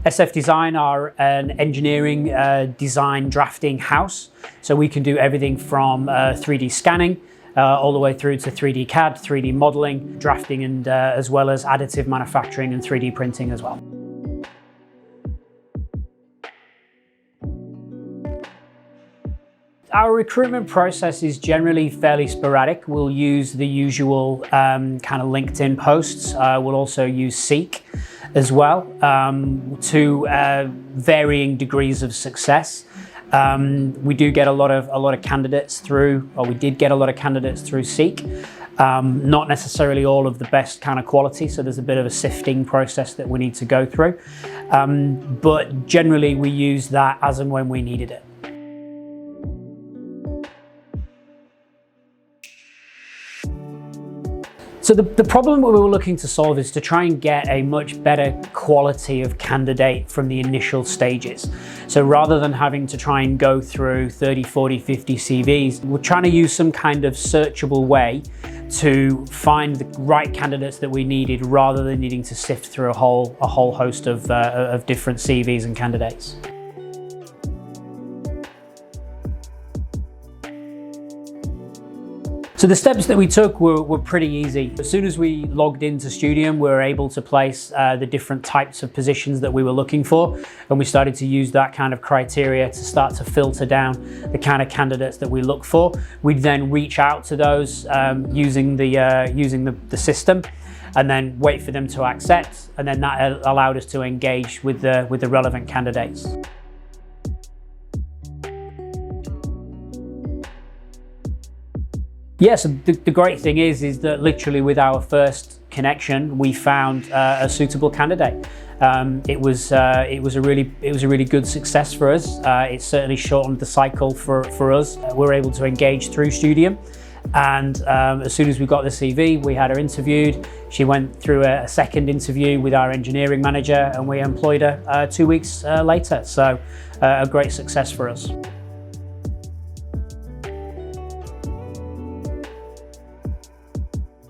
SFDesign are an engineering design drafting house. So we can do everything from 3D scanning all the way through to 3D CAD, 3D modeling, drafting, and as well as additive manufacturing and 3D printing as well. Our recruitment process is generally fairly sporadic. We'll use the usual kind of LinkedIn posts. We'll also use Seek as well to varying degrees of success. We do get a lot of candidates through, or we did get a lot of candidates through Seek. Not necessarily all of the best kind of quality, so there's a bit of a sifting process that we need to go through. But generally we use that as and when we needed it. So the problem that we were looking to solve is to try and get a much better quality of candidate from the initial stages. So rather than having to try and go through 30, 40, 50 CVs, we're trying to use some kind of searchable way to find the right candidates that we needed, rather than needing to sift through a whole host of different CVs and candidates. So the steps that we took were pretty easy. As soon as we logged into Studium, we were able to place the different types of positions that we were looking for, and we started to use that kind of criteria to start to filter down the kind of candidates that we look for. We'd then reach out to those using the system, and then wait for them to accept, and then that allowed us to engage with the relevant candidates. Yes, the great thing is that literally with our first connection, we found a suitable candidate. It was a really good success for us. It certainly shortened the cycle for us. We were able to engage through Studium, and as soon as we got the CV, we had her interviewed. She went through a second interview with our engineering manager, and we employed her 2 weeks later. So a great success for us.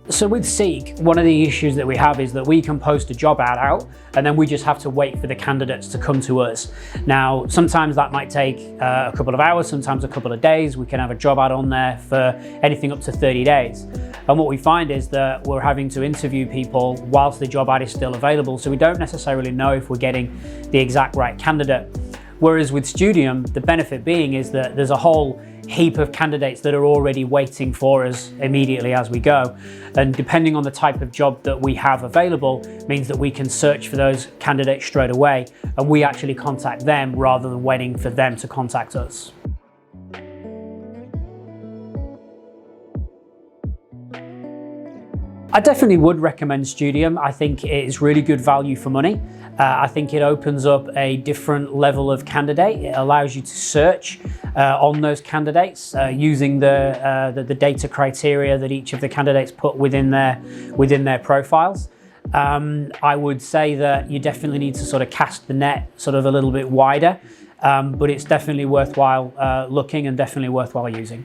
So with Seek, one of the issues that we have is that we can post a job ad out, and then we just have to wait for the candidates to come to us. Now, sometimes that might take a couple of hours, sometimes a couple of days. We can have a job ad on there for anything up to 30 days. And what we find is that we're having to interview people whilst the job ad is still available, so we don't necessarily know if we're getting the exact right candidate. Whereas with Studium, the benefit being is that there's a whole heap of candidates that are already waiting for us immediately as we go. And depending on the type of job that we have available means that we can search for those candidates straight away, and we actually contact them rather than waiting for them to contact us. I definitely would recommend Studium. I think it is really good value for money. I think it opens up a different level of candidate. It allows you to search on those candidates using the data criteria that each of the candidates put within their profiles. I would say that you definitely need to sort of cast the net sort of a little bit wider, but it's definitely worthwhile looking and definitely worthwhile using.